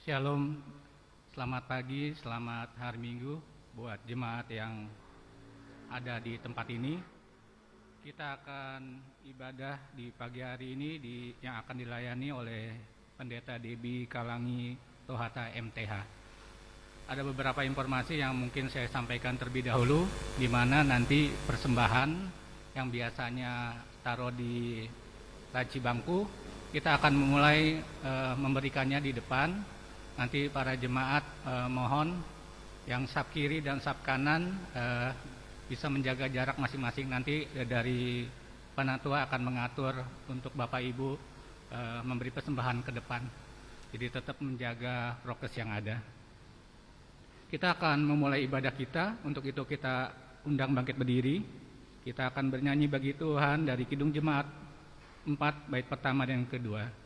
Shalom, selamat pagi, selamat hari Minggu buat jemaat yang ada di tempat ini. Kita akan ibadah di pagi hari ini yang akan dilayani oleh Pendeta Debbie Kalangi Tohata MTH. Ada beberapa informasi yang mungkin saya sampaikan terlebih dahulu, di mana nanti persembahan yang biasanya taruh di laci bangku, kita akan memulai memberikannya di depan. Nanti para jemaat mohon yang saf kiri dan saf kanan bisa menjaga jarak masing-masing. Nanti dari Panatua akan mengatur untuk Bapak Ibu memberi persembahan ke depan. Jadi tetap menjaga prokes yang ada. Kita akan memulai ibadah kita. Untuk itu kita undang bangkit berdiri. Kita akan bernyanyi bagi Tuhan dari Kidung Jemaat 4 bait pertama dan kedua.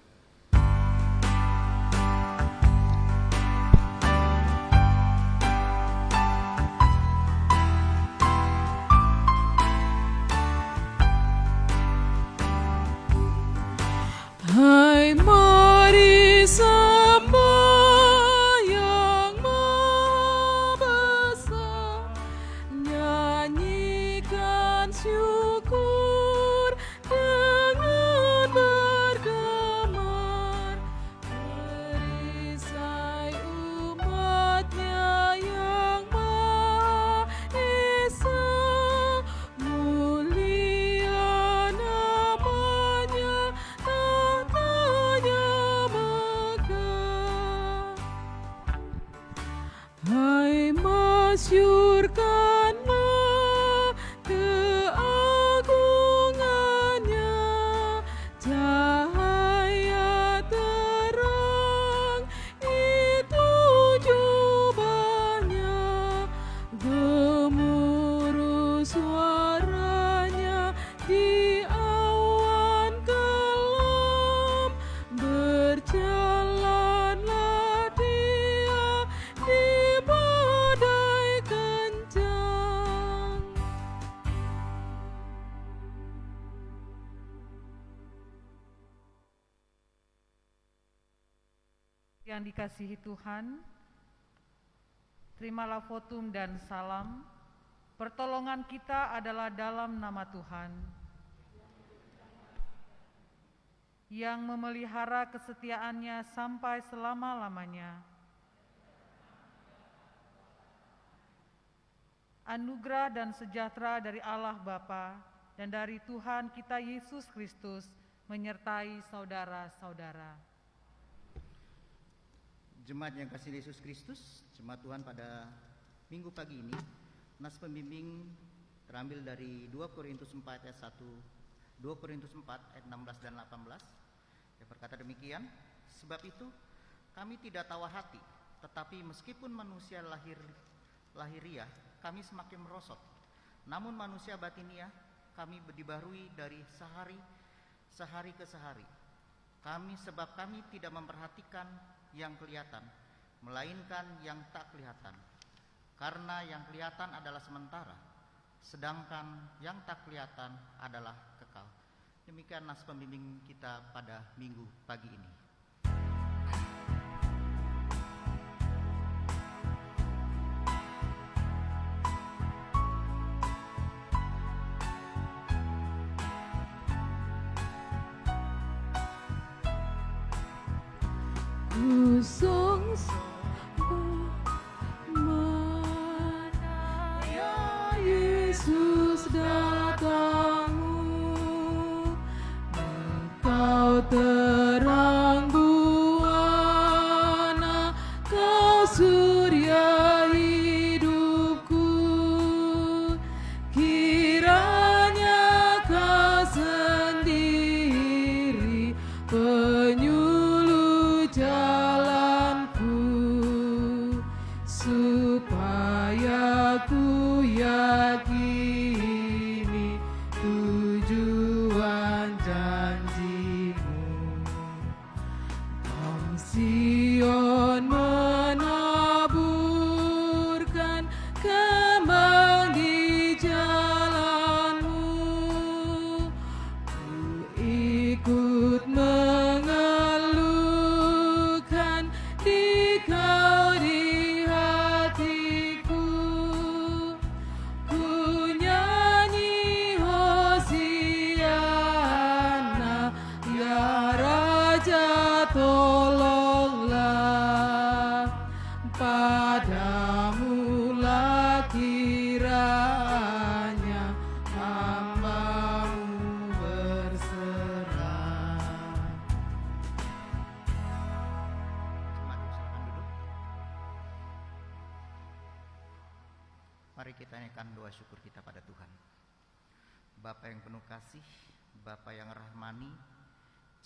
Hai mari sembah yang Maha Besar, nyanyikan syukur dengan bergemar, perisai umatnya yang Maha Esa, mulia namanya, hai masyurkanlah keagungannya, cahaya terang itu jubahnya, gemuruh suaranya di awan kelam, berjalanlah dia di badai kencang. Yang dikasihi Tuhan, terimalah votum dan salam. Pertolongan kita adalah dalam nama Tuhan, yang memelihara kesetiaannya sampai selama-lamanya. Anugerah dan sejahtera dari Allah Bapa dan dari Tuhan kita Yesus Kristus menyertai saudara-saudara. Jemaat yang kasih Yesus Kristus, jemaat Tuhan pada minggu pagi ini, nas pembimbing terambil dari 2 Korintus 4 ayat 1, 2 Korintus 4 ayat 16 dan 18, yang berkata demikian, sebab itu kami tidak tawa hati, tetapi meskipun manusia lahiriah, kami semakin merosot, namun manusia batiniah kami dibaharui dari sehari ke sehari. Sebab kami tidak memperhatikan yang kelihatan, melainkan yang tak kelihatan. Karena yang kelihatan adalah sementara, sedangkan yang tak kelihatan adalah kekal. Demikian nas pembimbing kita pada minggu pagi ini. Kusung mana ya Yesus datangmu, Engkau terang buana, Kau surya hidupku, kiranya Kau sendiri penyuluh jalanku, supaya ku yakini tujuan janjimu. syukur kita pada Tuhan. Bapa yang penuh kasih, Bapa yang rahmani,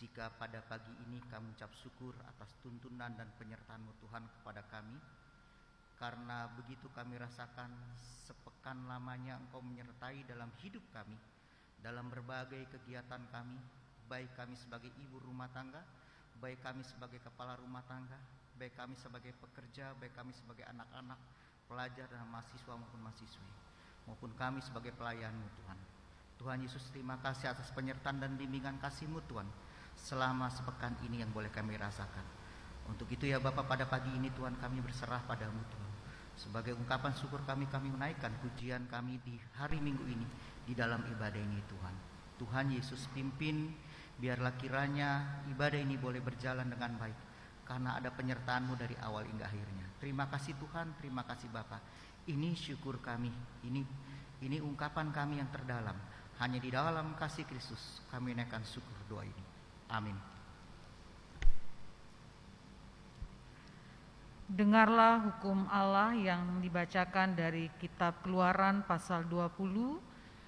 jika pada pagi ini kami ucap syukur atas tuntunan dan penyertaan-Mu Tuhan kepada kami, karena begitu kami rasakan sepekan lamanya Engkau menyertai dalam hidup kami, dalam berbagai kegiatan kami, baik kami sebagai ibu rumah tangga, baik kami sebagai kepala rumah tangga, baik kami sebagai pekerja, baik kami sebagai anak-anak, pelajar dan mahasiswa maupun mahasiswi, maupun kami sebagai pelayan-Mu Tuhan. Tuhan Yesus, terima kasih atas penyertaan dan bimbingan kasih-Mu Tuhan selama sepekan ini yang boleh kami rasakan. Untuk itu ya Bapa, pada pagi ini Tuhan kami berserah pada-Mu Tuhan. Sebagai ungkapan syukur kami menaikkan pujian kami di hari Minggu ini di dalam ibadah ini Tuhan. Tuhan Yesus pimpin, biarlah kiranya ibadah ini boleh berjalan dengan baik, karena ada penyertaan-Mu dari awal hingga akhirnya. Terima kasih Tuhan, terima kasih Bapa. Ini syukur kami, ini ungkapan kami yang terdalam. Hanya di dalam kasih Kristus kami naikkan syukur doa ini. Amin. Dengarlah hukum Allah yang dibacakan dari kitab Keluaran pasal 20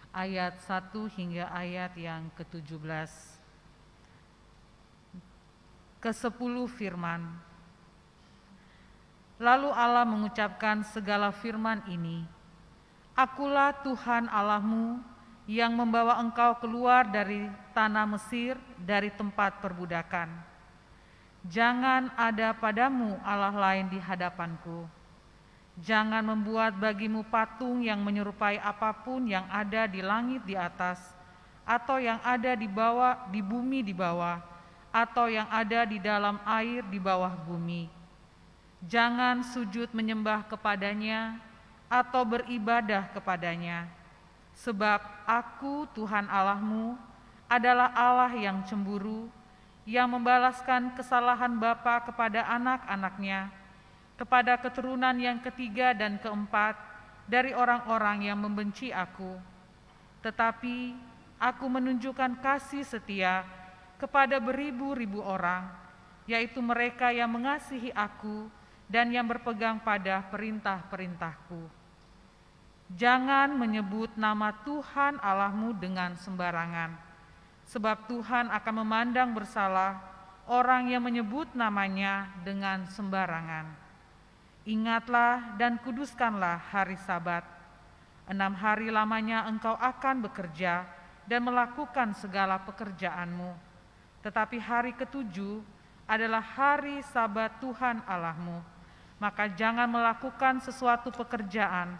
ayat 1 hingga ayat yang ke-17. Ke-10 firman. Lalu Allah mengucapkan segala firman ini, Akulah Tuhan Allahmu yang membawa engkau keluar dari tanah Mesir, dari tempat perbudakan. Jangan ada padamu Allah lain di hadapanku. Jangan membuat bagimu patung yang menyerupai apapun yang ada di langit di atas, atau yang ada di bawah, di bumi di bawah, atau yang ada di dalam air di bawah bumi. Jangan sujud menyembah kepadanya atau beribadah kepadanya. Sebab Aku, Tuhan Allahmu, adalah Allah yang cemburu, yang membalaskan kesalahan bapa kepada anak-anaknya, kepada keturunan yang ketiga dan keempat dari orang-orang yang membenci Aku. Tetapi Aku menunjukkan kasih setia kepada beribu-ribu orang, yaitu mereka yang mengasihi Aku dan yang berpegang pada perintah-perintahku. Jangan menyebut nama Tuhan Allahmu dengan sembarangan, sebab Tuhan akan memandang bersalah orang yang menyebut namanya dengan sembarangan. Ingatlah dan kuduskanlah hari Sabat. 6 hari lamanya engkau akan bekerja dan melakukan segala pekerjaanmu. Tetapi hari ke-7 adalah hari Sabat Tuhan Allahmu. Maka jangan melakukan sesuatu pekerjaan,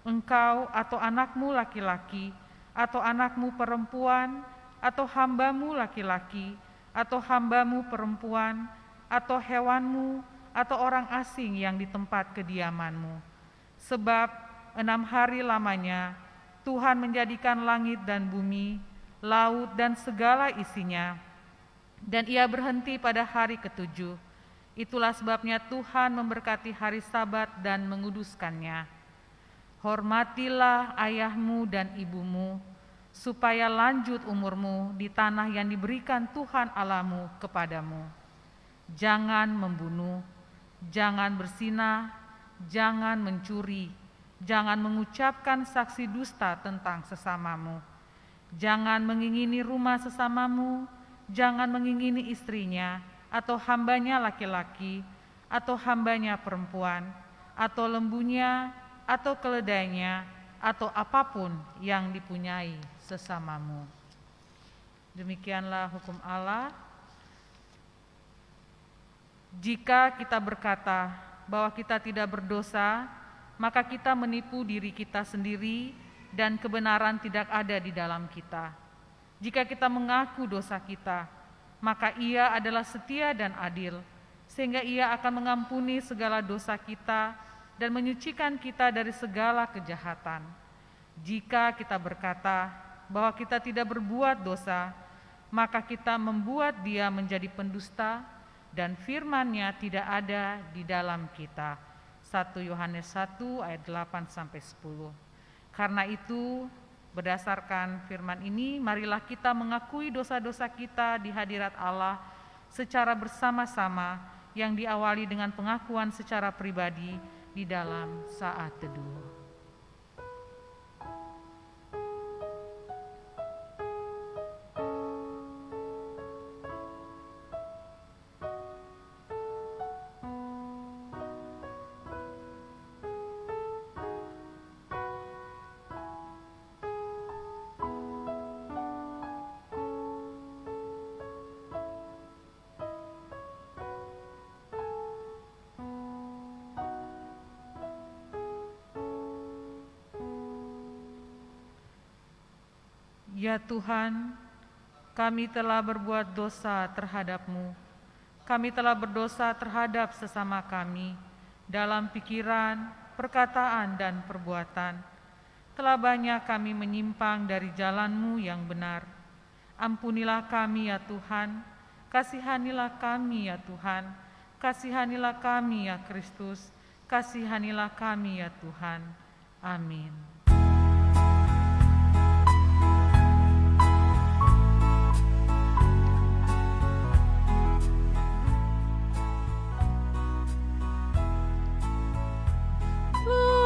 engkau atau anakmu laki-laki, atau anakmu perempuan, atau hambamu laki-laki, atau hambamu perempuan, atau hewanmu, atau orang asing yang di tempat kediamanmu. Sebab 6 hari lamanya Tuhan menjadikan langit dan bumi, laut dan segala isinya, dan Ia berhenti pada hari ke-7. Itulah sebabnya Tuhan memberkati hari Sabat dan menguduskannya. Hormatilah ayahmu dan ibumu, supaya lanjut umurmu di tanah yang diberikan Tuhan Allahmu kepadamu. Jangan membunuh, jangan berzinah, jangan mencuri, jangan mengucapkan saksi dusta tentang sesamamu. Jangan mengingini rumah sesamamu, jangan mengingini istrinya, atau hambanya laki-laki, atau hambanya perempuan, atau lembunya, atau keledainya, atau apapun yang dipunyai sesamamu. Demikianlah hukum Allah. Jika kita berkata bahwa kita tidak berdosa, maka kita menipu diri kita sendiri dan kebenaran tidak ada di dalam kita. Jika kita mengaku dosa kita, maka Ia adalah setia dan adil, sehingga Ia akan mengampuni segala dosa kita dan menyucikan kita dari segala kejahatan. Jika kita berkata bahwa kita tidak berbuat dosa, maka kita membuat Dia menjadi pendusta dan firman-Nya tidak ada di dalam kita. 1 Yohanes 1 ayat 8-10. Karena itu, berdasarkan firman ini, marilah kita mengakui dosa-dosa kita di hadirat Allah secara bersama-sama, yang diawali dengan pengakuan secara pribadi di dalam saat teduh. Ya Tuhan, kami telah berbuat dosa terhadap-Mu. Kami telah berdosa terhadap sesama kami dalam pikiran, perkataan, dan perbuatan. Telah banyak kami menyimpang dari jalan-Mu yang benar. Ampunilah kami ya Tuhan, kasihanilah kami ya Tuhan, kasihanilah kami ya Kristus, kasihanilah kami ya Tuhan. Amin.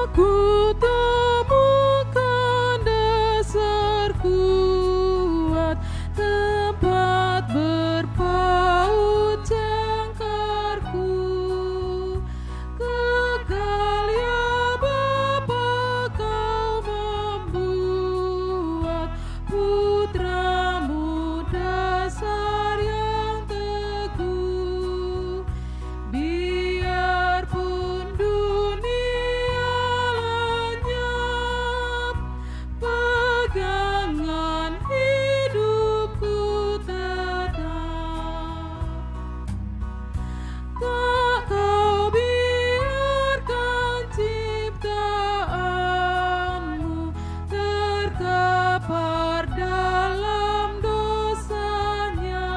Ku temukan dasar kuat, tempat berpaut jangkarku. Kekal ya Bapa, Kau membuat putramu dasar yang teguh. Biarpun dunia lenyap, pegangan hidupku tetap. Tak Kau biarkan ciptaanmu terkapar dalam dosanya.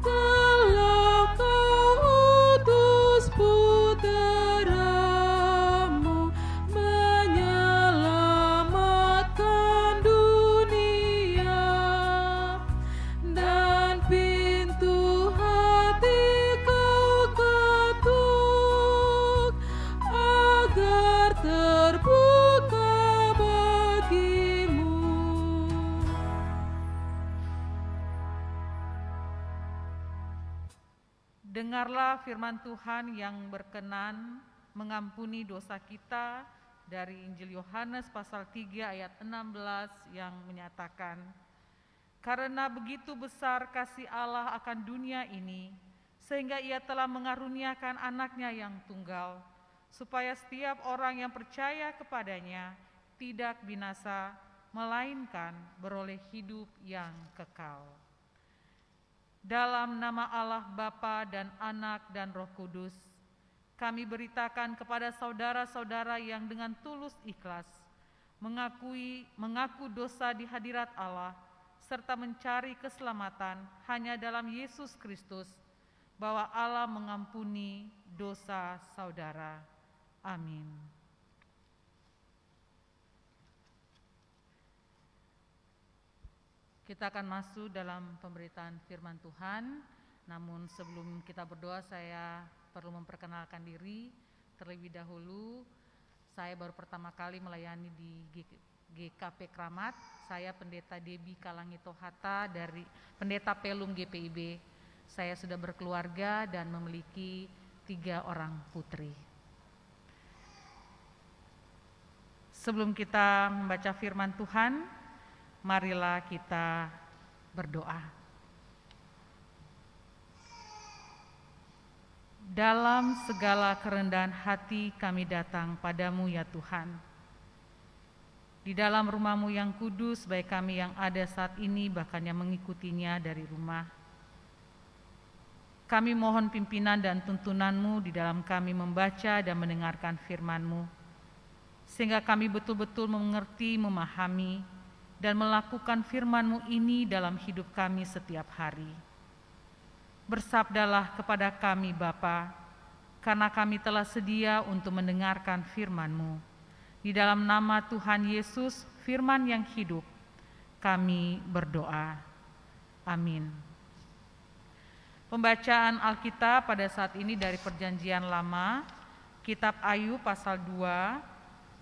Telah Kau utus putra-Mu menyelamatkan dunia, dan pintu hati Kau ketuk agar terbuka bagimu. Dengarlah firman Tuhan yang berkenan mengampuni dosa kita dari Injil Yohanes pasal 3 ayat 16 yang menyatakan, karena begitu besar kasih Allah akan dunia ini, sehingga Ia telah mengaruniakan anaknya yang tunggal, supaya setiap orang yang percaya kepadanya tidak binasa, melainkan beroleh hidup yang kekal. Dalam nama Allah Bapa dan Anak dan Roh Kudus, kami beritakan kepada saudara-saudara yang dengan tulus ikhlas mengaku dosa di hadirat Allah, serta mencari keselamatan hanya dalam Yesus Kristus, bahwa Allah mengampuni dosa saudara. Amin. Kita akan masuk dalam pemberitaan firman Tuhan. Namun sebelum kita berdoa, saya perlu memperkenalkan diri terlebih dahulu. Saya baru pertama kali melayani di GKP Kramat. Saya Pendeta Debbie Kalangito Hatta dari Pendeta Pelum GPIB. Saya sudah berkeluarga dan memiliki 3 orang putri. Sebelum kita membaca firman Tuhan, marilah kita berdoa. Dalam segala kerendahan hati kami datang padamu ya Tuhan. Di dalam rumah-Mu yang kudus, baik kami yang ada saat ini bahkan yang mengikutinya dari rumah. Kami mohon pimpinan dan tuntunan-Mu di dalam kami membaca dan mendengarkan firman-Mu, sehingga kami betul-betul mengerti, memahami, dan melakukan firman-Mu ini dalam hidup kami setiap hari. Bersabdalah kepada kami Bapa, karena kami telah sedia untuk mendengarkan firman-Mu. Di dalam nama Tuhan Yesus, firman yang hidup, kami berdoa. Amin. Pembacaan Alkitab pada saat ini dari Perjanjian Lama, Kitab Ayub pasal 2,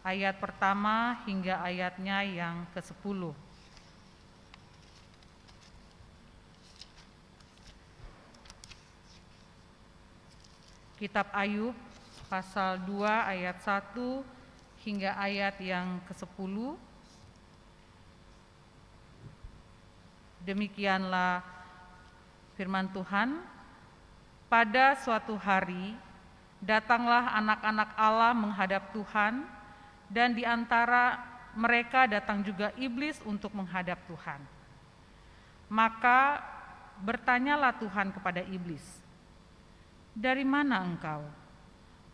ayat pertama hingga ayatnya yang ke-10. Kitab Ayub pasal 2 ayat 1 hingga ayat yang ke-10. Demikianlah firman Tuhan. Pada suatu hari datanglah anak-anak Allah menghadap Tuhan, dan di antara mereka datang juga iblis untuk menghadap Tuhan. Maka bertanyalah Tuhan kepada iblis, "Dari mana engkau?"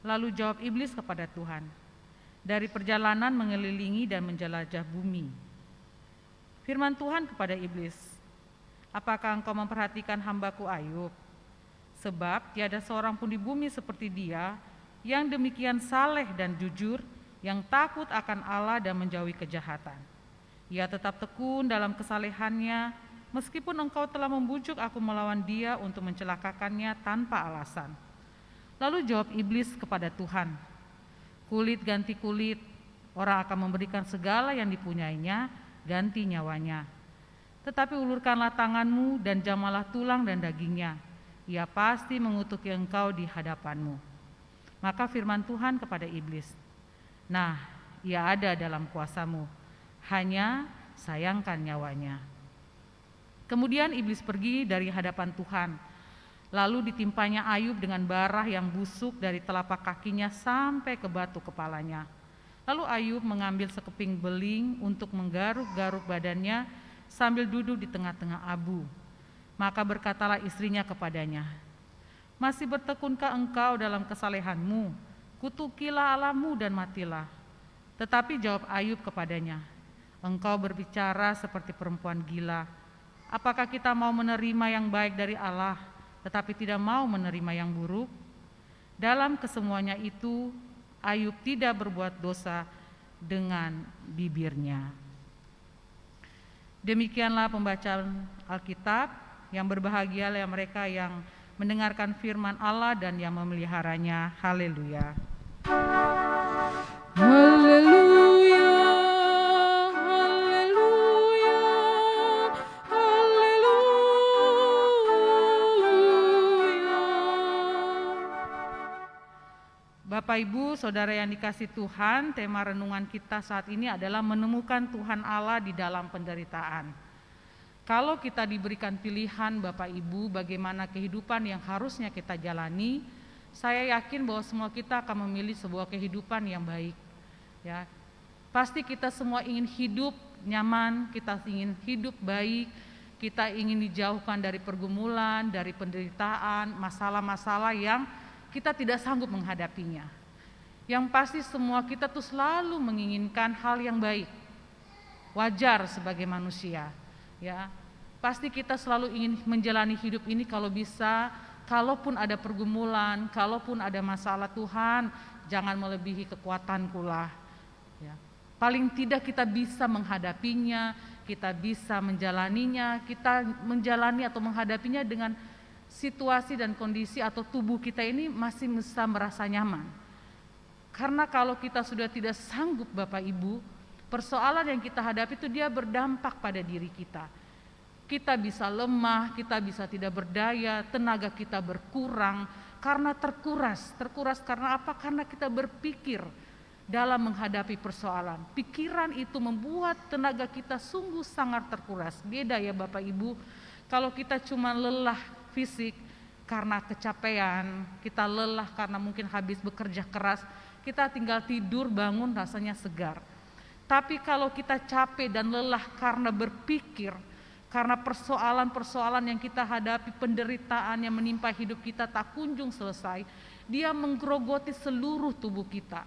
Lalu jawab iblis kepada Tuhan, "Dari perjalanan mengelilingi dan menjelajah bumi." Firman Tuhan kepada iblis, "Apakah engkau memperhatikan hambaku Ayub? Sebab tiada seorang pun di bumi seperti dia yang demikian saleh dan jujur, yang takut akan Allah dan menjauhi kejahatan. Ia tetap tekun dalam kesalehannya, meskipun engkau telah membujuk aku melawan dia untuk mencelakakannya tanpa alasan." Lalu jawab iblis kepada Tuhan, "Kulit ganti kulit, orang akan memberikan segala yang dipunyainya ganti nyawanya. Tetapi ulurkanlah tanganmu dan jamalah tulang dan dagingnya, ia pasti mengutuki engkau di hadapanmu." Maka firman Tuhan kepada iblis, "Nah, ia ada dalam kuasamu, hanya sayangkan nyawanya." Kemudian iblis pergi dari hadapan Tuhan. Lalu ditimpanya Ayub dengan bara yang busuk dari telapak kakinya sampai ke batu kepalanya. Lalu Ayub mengambil sekeping beling untuk menggaruk-garuk badannya sambil duduk di tengah-tengah abu. Maka berkatalah istrinya kepadanya, "Masih bertekunkah engkau dalam kesalehanmu? Kutukilah Allahmu dan matilah." Tetapi jawab Ayub kepadanya, "Engkau berbicara seperti perempuan gila. Apakah kita mau menerima yang baik dari Allah, tetapi tidak mau menerima yang buruk?" Dalam kesemuanya itu, Ayub tidak berbuat dosa dengan bibirnya. Demikianlah pembacaan Alkitab. Yang berbahagialah mereka yang mendengarkan firman Allah dan yang memeliharanya. Haleluya. Haleluya, haleluya, haleluya. Bapak Ibu, Saudara yang dikasihi Tuhan, tema renungan kita saat ini adalah menemukan Tuhan Allah di dalam penderitaan. Kalau kita diberikan pilihan Bapak Ibu bagaimana kehidupan yang harusnya kita jalani, saya yakin bahwa semua kita akan memilih sebuah kehidupan yang baik. Ya, pasti kita semua ingin hidup nyaman, kita ingin hidup baik, kita ingin dijauhkan dari pergumulan, dari penderitaan, masalah-masalah yang kita tidak sanggup menghadapinya. Yang pasti semua kita tuh selalu menginginkan hal yang baik. Wajar sebagai manusia, ya. Pasti kita selalu ingin menjalani hidup ini kalau bisa, kalaupun ada pergumulan, kalaupun ada masalah, Tuhan, jangan melebihi kekuatanku lah. Ya. Paling tidak kita bisa menghadapinya, kita bisa menjalaninya, kita menjalani atau menghadapinya dengan situasi dan kondisi atau tubuh kita ini masih bisa merasa nyaman. Karena kalau kita sudah tidak sanggup Bapak Ibu, persoalan yang kita hadapi itu dia berdampak pada diri kita. Kita bisa lemah, kita bisa tidak berdaya, tenaga kita berkurang karena terkuras. Terkuras karena apa? Karena kita berpikir dalam menghadapi persoalan. Pikiran itu membuat tenaga kita sungguh sangat terkuras. Beda ya Bapak Ibu, kalau kita cuma lelah fisik karena kecapean, kita lelah karena mungkin habis bekerja keras, kita tinggal tidur bangun rasanya segar. Tapi kalau kita capek dan lelah karena berpikir, karena persoalan-persoalan yang kita hadapi, penderitaan yang menimpa hidup kita tak kunjung selesai, dia menggerogoti seluruh tubuh kita.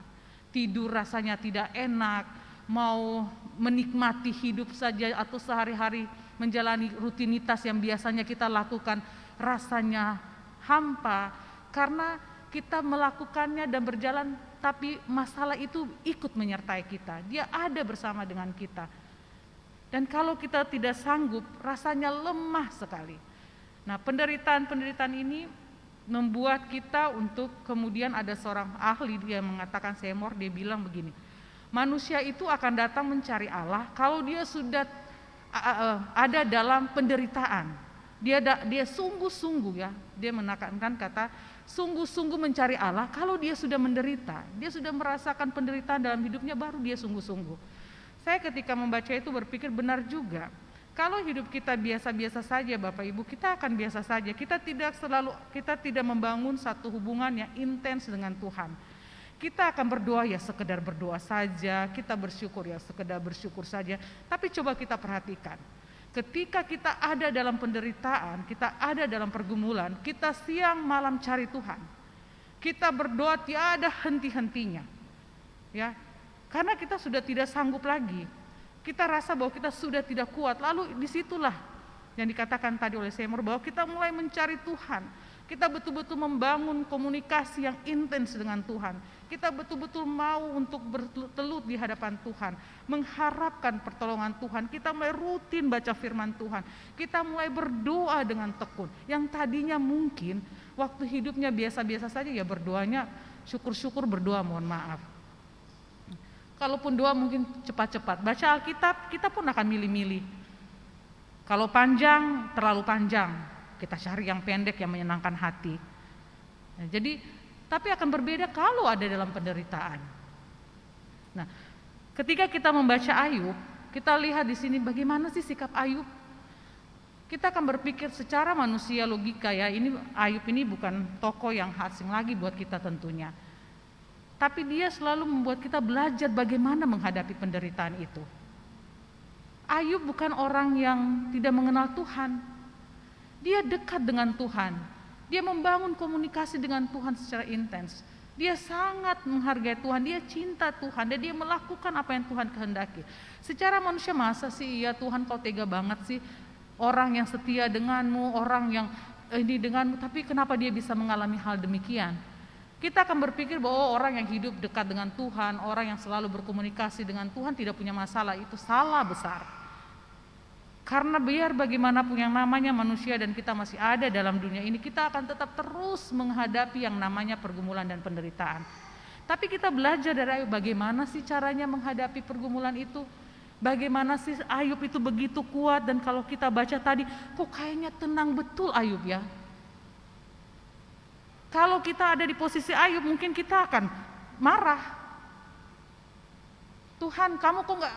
Tidur rasanya tidak enak, mau menikmati hidup saja atau sehari-hari menjalani rutinitas yang biasanya kita lakukan rasanya hampa karena kita melakukannya dan berjalan, tapi masalah itu ikut menyertai kita. Dia ada bersama dengan kita. Dan kalau kita tidak sanggup, rasanya lemah sekali. Nah, penderitaan-penderitaan ini membuat kita untuk kemudian ada seorang ahli dia mengatakan Seymour, dia bilang begini, manusia itu akan datang mencari Allah kalau dia sudah ada dalam penderitaan. Dia sungguh-sungguh ya, dia menekankan kata sungguh-sungguh mencari Allah kalau dia sudah menderita, dia sudah merasakan penderitaan dalam hidupnya baru dia sungguh-sungguh. Saya ketika membaca itu berpikir benar juga. Kalau hidup kita biasa-biasa saja Bapak Ibu, kita akan biasa saja. Kita tidak membangun satu hubungan yang intens dengan Tuhan. Kita akan berdoa ya sekedar berdoa saja, kita bersyukur ya sekedar bersyukur saja. Tapi coba kita perhatikan, ketika kita ada dalam penderitaan, kita ada dalam pergumulan, kita siang malam cari Tuhan. Kita berdoa tiada henti-hentinya. Ya, karena kita sudah tidak sanggup lagi. Kita rasa bahwa kita sudah tidak kuat. Lalu disitulah yang dikatakan tadi oleh Seymour bahwa kita mulai mencari Tuhan. Kita betul-betul membangun komunikasi yang intens dengan Tuhan. Kita betul-betul mau untuk bertelut di hadapan Tuhan, mengharapkan pertolongan Tuhan. Kita mulai rutin baca firman Tuhan. Kita mulai berdoa dengan tekun. Yang tadinya mungkin waktu hidupnya biasa-biasa saja, ya berdoanya syukur-syukur berdoa, mohon maaf. Kalaupun doa mungkin cepat-cepat. Baca Alkitab kita pun akan milih-milih. Kalau panjang, terlalu panjang. Kita cari yang pendek yang menyenangkan hati. Nah, jadi, tapi akan berbeda kalau ada dalam penderitaan. Nah, ketika kita membaca Ayub, kita lihat di sini bagaimana sih sikap Ayub. Kita akan berpikir secara manusia logika ya, ini Ayub ini bukan tokoh yang asing lagi buat kita tentunya. Tapi dia selalu membuat kita belajar bagaimana menghadapi penderitaan itu. Ayub bukan orang yang tidak mengenal Tuhan. Dia dekat dengan Tuhan. Dia membangun komunikasi dengan Tuhan secara intens. Dia sangat menghargai Tuhan, dia cinta Tuhan, dan dia melakukan apa yang Tuhan kehendaki. Secara manusia masa sih, ya Tuhan kau tega banget sih, orang yang setia denganmu, orang yang ini denganmu, tapi kenapa dia bisa mengalami hal demikian? Kita akan berpikir bahwa orang yang hidup dekat dengan Tuhan, orang yang selalu berkomunikasi dengan Tuhan tidak punya masalah, itu salah besar. Karena biar bagaimanapun yang namanya manusia dan kita masih ada dalam dunia ini, kita akan tetap terus menghadapi yang namanya pergumulan dan penderitaan. Tapi kita belajar dari Ayub bagaimana sih caranya menghadapi pergumulan itu. Bagaimana sih Ayub itu begitu kuat, dan kalau kita baca tadi, kok kayaknya tenang betul Ayub ya. Kalau kita ada di posisi Ayub mungkin kita akan marah. Tuhan kamu kok nggak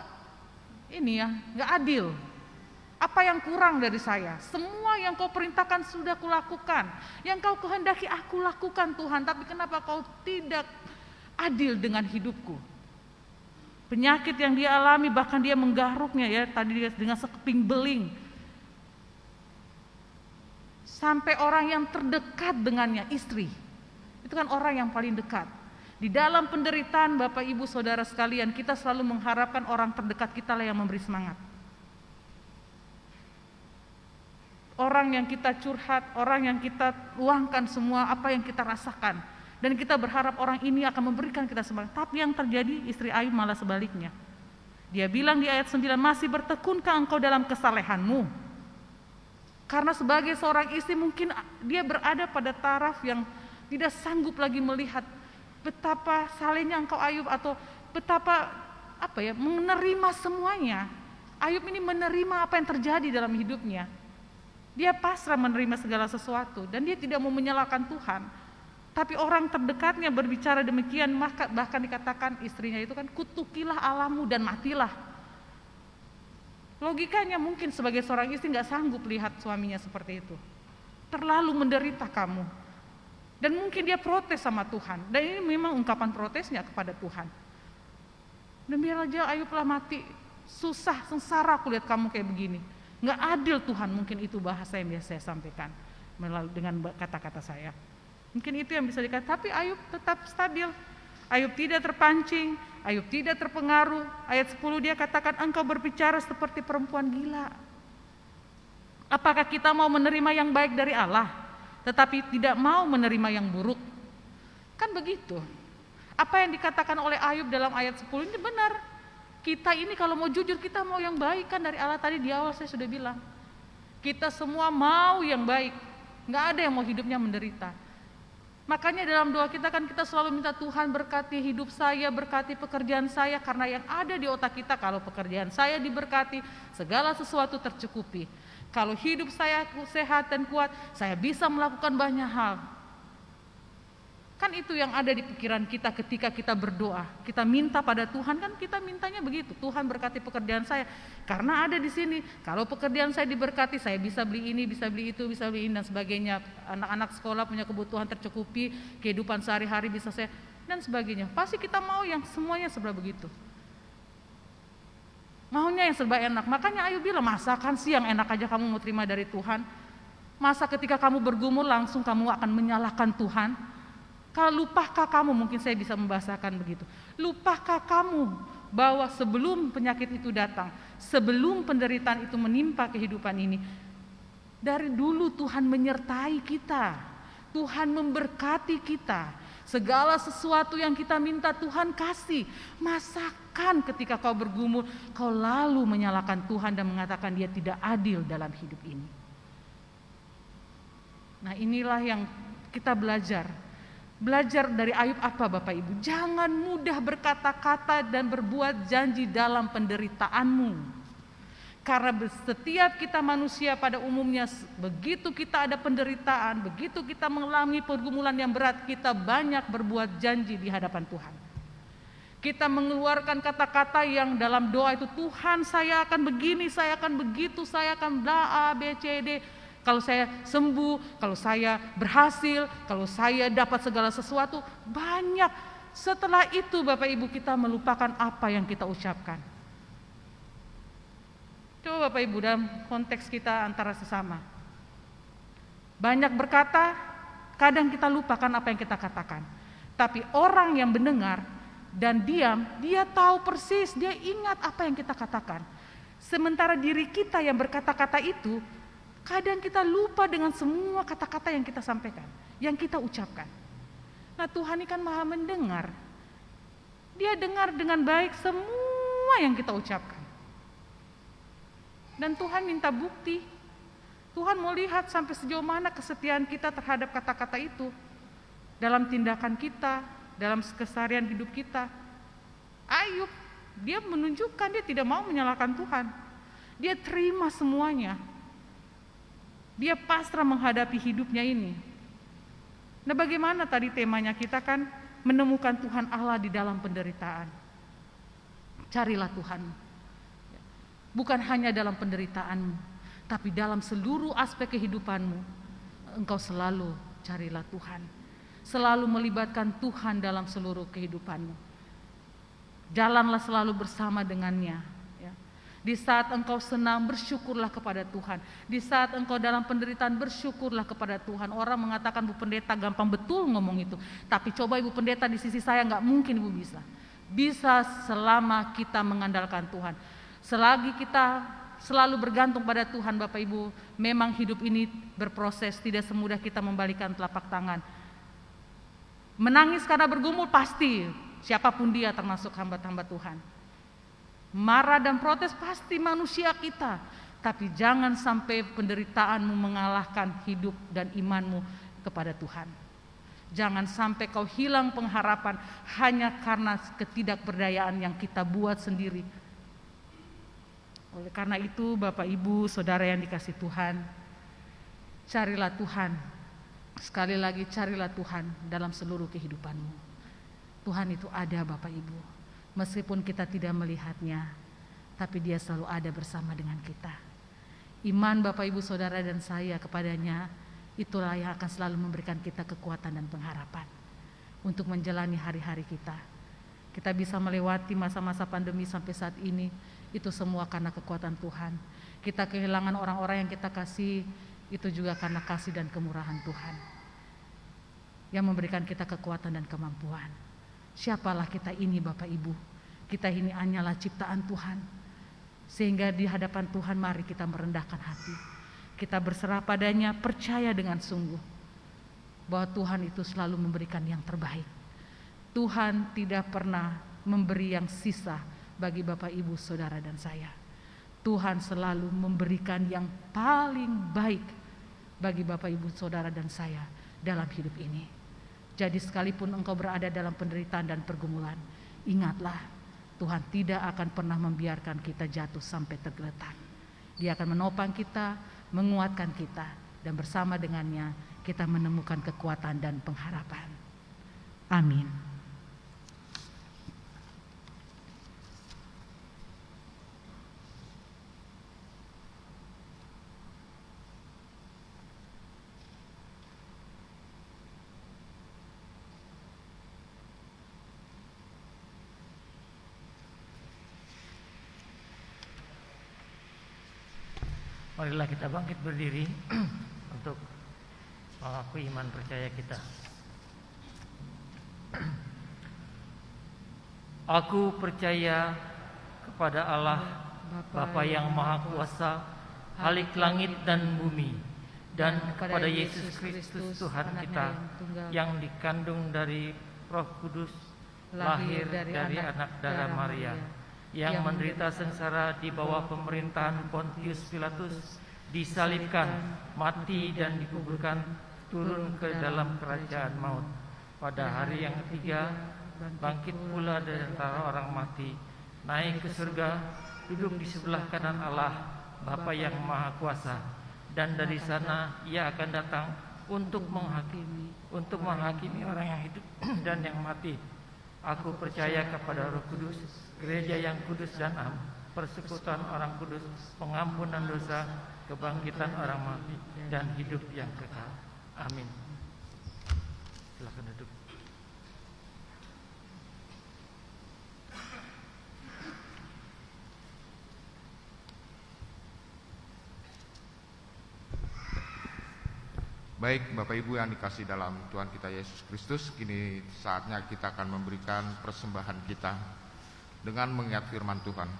adil. Apa yang kurang dari saya? Semua yang kau perintahkan sudah kulakukan. Yang kau kehendaki aku lakukan Tuhan. Tapi kenapa kau tidak adil dengan hidupku? Penyakit yang dia alami, bahkan dia menggaruknya ya, tadi dengan sekeping beling. Sampai orang yang terdekat dengannya, istri. Itu kan orang yang paling dekat. Di dalam penderitaan Bapak Ibu Saudara sekalian, kita selalu mengharapkan orang terdekat kita lah yang memberi semangat. Orang yang kita curhat, orang yang kita luangkan semua apa yang kita rasakan. Dan kita berharap orang ini akan memberikan kita semangat. Tapi yang terjadi istri Ayub malah sebaliknya. Dia bilang di ayat 9, masih bertekunkah engkau dalam kesalehanmu? Karena sebagai seorang istri mungkin dia berada pada taraf yang tidak sanggup lagi melihat betapa salehnya engkau Ayub, atau betapa menerima semuanya. Ayub ini menerima apa yang terjadi dalam hidupnya. Dia pasrah menerima segala sesuatu dan dia tidak mau menyalahkan Tuhan. Tapi orang terdekatnya berbicara demikian, maka bahkan dikatakan istrinya itu kan, kutukilah Allahmu dan matilah. Logikanya mungkin sebagai seorang istri gak sanggup lihat suaminya seperti itu. Terlalu menderita kamu. Dan mungkin dia protes sama Tuhan. Dan ini memang ungkapan protesnya kepada Tuhan. Dan biar aja Ayublah mati, susah, sengsara aku lihat kamu kayak begini. Nggak adil Tuhan, mungkin itu bahasa yang biasa saya sampaikan melalui dengan kata-kata saya. Mungkin itu yang bisa dikatakan, tapi Ayub tetap stabil. Ayub tidak terpancing, Ayub tidak terpengaruh. Ayat 10 dia katakan, engkau berbicara seperti perempuan gila. Apakah kita mau menerima yang baik dari Allah, tetapi tidak mau menerima yang buruk? Kan begitu. Apa yang dikatakan oleh Ayub dalam ayat 10 ini benar. Kita ini kalau mau jujur, kita mau yang baik kan dari Allah. Tadi di awal saya sudah bilang, kita semua mau yang baik, nggak ada yang mau hidupnya menderita. Makanya dalam doa kita kan kita selalu minta Tuhan berkati hidup saya, berkati pekerjaan saya, karena yang ada di otak kita, kalau pekerjaan saya diberkati, segala sesuatu tercukupi. Kalau hidup saya sehat dan kuat, saya bisa melakukan banyak hal. Kan itu yang ada di pikiran kita ketika kita berdoa. Kita minta pada Tuhan, kan kita mintanya begitu. Tuhan berkati pekerjaan saya. Karena ada di sini, kalau pekerjaan saya diberkati, saya bisa beli ini, bisa beli itu, bisa beli ini dan sebagainya. Anak-anak sekolah punya kebutuhan tercukupi, kehidupan sehari-hari bisa saya. dan sebagainya. Pasti kita mau yang semuanya serba begitu. Maunya yang serba enak. Makanya Ayub bilang, masakan sih yang enak aja kamu mau terima dari Tuhan? Masa ketika kamu bergumul langsung kamu akan menyalahkan Tuhan? Kalau lupakah kamu, mungkin saya bisa membahasakan begitu. Lupakah kamu bahwa sebelum penyakit itu datang, sebelum penderitaan itu menimpa kehidupan ini, dari dulu Tuhan menyertai kita, Tuhan memberkati kita. Segala sesuatu yang kita minta Tuhan kasih. Masakan ketika kau bergumul, kau lalu menyalahkan Tuhan dan mengatakan Dia tidak adil dalam hidup ini. Nah, inilah yang kita belajar. Belajar dari Ayub apa Bapak Ibu? Jangan mudah berkata-kata dan berbuat janji dalam penderitaanmu. Karena setiap kita manusia pada umumnya, begitu kita ada penderitaan, begitu kita mengalami pergumulan yang berat, kita banyak berbuat janji di hadapan Tuhan. Kita mengeluarkan kata-kata yang dalam doa itu, Tuhan saya akan begini, saya akan begitu, saya akan bla A, B, C, D. Kalau saya sembuh, kalau saya berhasil, kalau saya dapat segala sesuatu, banyak. Setelah itu Bapak Ibu kita melupakan apa yang kita ucapkan. Coba Bapak Ibu dalam konteks kita antara sesama. Banyak berkata, kadang kita lupakan apa yang kita katakan. Tapi orang yang mendengar dan diam, dia tahu persis, dia ingat apa yang kita katakan. Sementara diri kita yang berkata-kata itu, kadang kita lupa dengan semua kata-kata yang kita sampaikan, yang kita ucapkan. Nah, Tuhan ini kan Maha mendengar. Dia dengar dengan baik semua yang kita ucapkan. Dan Tuhan minta bukti. Tuhan mau lihat sampai sejauh mana kesetiaan kita terhadap kata-kata itu. Dalam tindakan kita, dalam keseharian hidup kita. Ayub, dia menunjukkan dia tidak mau menyalahkan Tuhan. Dia terima semuanya. Dia pasrah menghadapi hidupnya ini. Nah, bagaimana tadi temanya kita kan menemukan Tuhan Allah di dalam penderitaan. Carilah Tuhan. Bukan hanya dalam penderitaanmu, tapi dalam seluruh aspek kehidupanmu, engkau selalu carilah Tuhan. Selalu melibatkan Tuhan dalam seluruh kehidupanmu. Jalanlah selalu bersama dengannya. Ya. Di saat engkau senang, bersyukurlah kepada Tuhan. Di saat engkau dalam penderitaan, bersyukurlah kepada Tuhan. Orang mengatakan, Bu Pendeta gampang betul ngomong itu. Tapi coba Ibu Pendeta di sisi saya, gak mungkin Ibu bisa. Bisa selama kita mengandalkan Tuhan. Selagi kita selalu bergantung pada Tuhan Bapak Ibu, memang hidup ini berproses, tidak semudah kita membalikan telapak tangan. Menangis karena bergumul pasti, siapapun dia termasuk hamba-hamba Tuhan. Marah dan protes pasti manusia kita, tapi jangan sampai penderitaanmu mengalahkan hidup dan imanmu kepada Tuhan. Jangan sampai kau hilang pengharapan hanya karena ketidakberdayaan yang kita buat sendiri. Oleh karena itu Bapak Ibu Saudara yang dikasih Tuhan, carilah Tuhan. Sekali lagi carilah Tuhan dalam seluruh kehidupanmu. Tuhan itu ada Bapak Ibu. Meskipun kita tidak melihatnya, tapi Dia selalu ada bersama dengan kita. Iman Bapak Ibu Saudara dan saya kepadanya, itulah yang akan selalu memberikan kita kekuatan dan pengharapan untuk menjalani hari-hari kita. Kita bisa melewati masa-masa pandemi sampai saat ini, itu semua karena kekuatan Tuhan. Kita kehilangan orang-orang yang kita kasih, itu juga karena kasih dan kemurahan Tuhan yang memberikan kita kekuatan dan kemampuan. Siapalah kita ini Bapak Ibu? Kita ini hanyalah ciptaan Tuhan. Sehingga di hadapan Tuhan mari kita merendahkan hati. Kita berserah padanya, percaya dengan sungguh bahwa Tuhan itu selalu memberikan yang terbaik. Tuhan tidak pernah memberi yang sisa bagi Bapak Ibu Saudara dan saya. Tuhan selalu memberikan yang paling baik bagi Bapak Ibu Saudara dan saya dalam hidup ini. Jadi sekalipun engkau berada dalam penderitaan dan pergumulan, ingatlah Tuhan tidak akan pernah membiarkan kita jatuh sampai tergeletak. Dia akan menopang kita, menguatkan kita, dan bersama dengannya kita menemukan kekuatan dan pengharapan. Amin. Marilah kita bangkit berdiri untuk mengakui iman percaya kita. Aku percaya kepada Allah, Bapa yang Maha Kuasa, Khalik langit dan bumi, dan kepada Yesus Kristus Tuhan kita, yang dikandung dari Roh Kudus, lahir dari anak darah Maria, yang menderita sengsara di bawah pemerintahan Pontius Pilatus, disalibkan, mati dan dikuburkan, turun ke dalam kerajaan maut. Pada hari yang ketiga, bangkit pula dari antara orang mati, naik ke surga, duduk di sebelah kanan Allah, Bapa yang Maha Kuasa, dan dari sana Ia akan datang untuk menghakimi orang yang hidup dan yang mati. Aku percaya kepada Roh Kudus, gereja yang kudus dan am, persekutuan orang kudus, pengampunan dosa, kebangkitan orang mati, dan hidup yang kekal. Amin. Silakan duduk. Baik, Bapak Ibu yang dikasih dalam Tuhan kita Yesus Kristus, kini saatnya kita akan memberikan persembahan kita dengan mengingat firman Tuhan.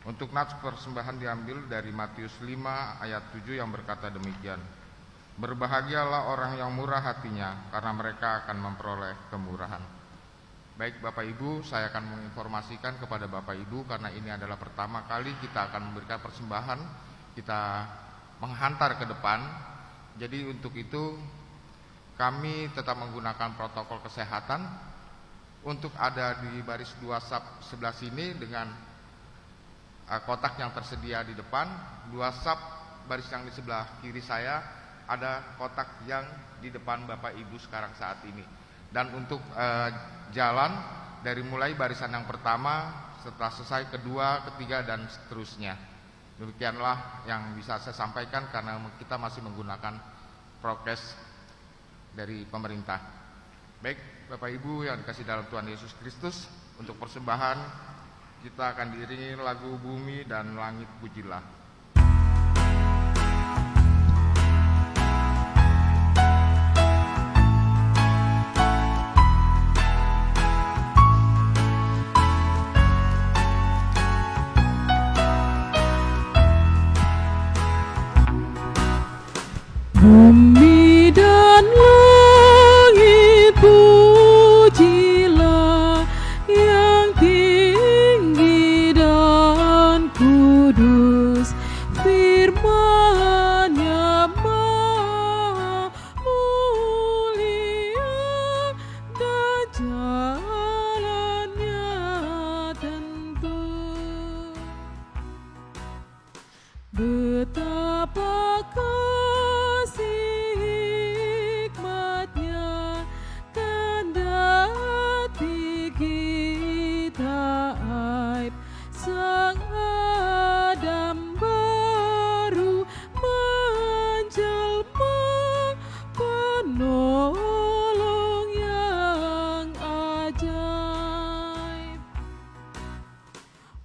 Untuk nats persembahan diambil dari Matius 5 ayat 7 yang berkata demikian: Berbahagialah orang yang murah hatinya, karena mereka akan memperoleh kemurahan. Baik Bapak Ibu, saya akan menginformasikan kepada Bapak Ibu, karena ini adalah pertama kali kita akan memberikan persembahan, kita menghantar ke depan. Jadi untuk itu kami tetap menggunakan protokol kesehatan. Untuk ada di baris 2 sap sebelah sini dengan kotak yang tersedia di depan, 2 sap baris yang di sebelah kiri saya ada kotak yang di depan Bapak Ibu sekarang saat ini. Dan untuk jalan dari mulai barisan yang pertama, setelah selesai kedua, ketiga, dan seterusnya. Demikianlah yang bisa saya sampaikan karena kita masih menggunakan prokes dari pemerintah. Baik Bapak Ibu yang dikasih dalam Tuhan Yesus Kristus, untuk persembahan kita akan diiringi lagu Bumi dan Langit Pujilah. Bumi dan langit pujilah, yang tinggi dan kudus, firman-Nya maha mulia, dan jalan-Nya tentu. Betapa Sang Adam baru menjelma, penolong yang ajaib.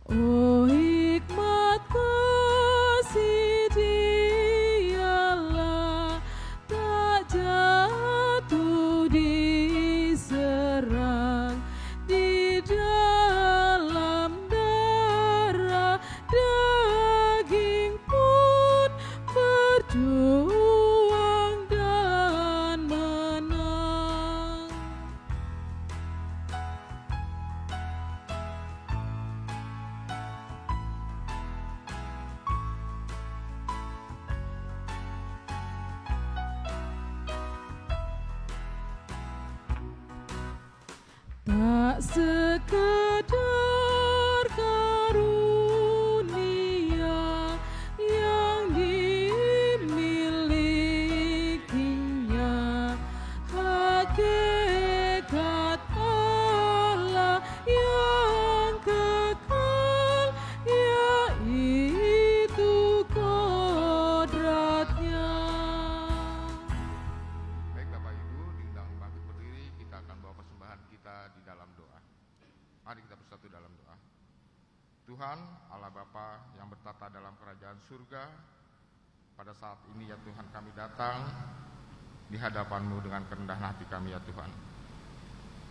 Oh hikmat kasih Dialah, tak jatuh diserang di dalam daging pun berjuang dan menang. Tak sekadar karunia yang dimilikinya, hakikat Allah yang kekal, yaitu kodratnya. Baik Bapak Ibu, diundang bangkit berdiri, kita akan bawa persembahan kita di dalam doa. Mari kita bersatu dalam doa. Tuhan Allah Bapa yang bertata dalam kerajaan surga, pada saat ini ya Tuhan kami datang di hadapan-Mu dengan kerendahan hati kami ya Tuhan.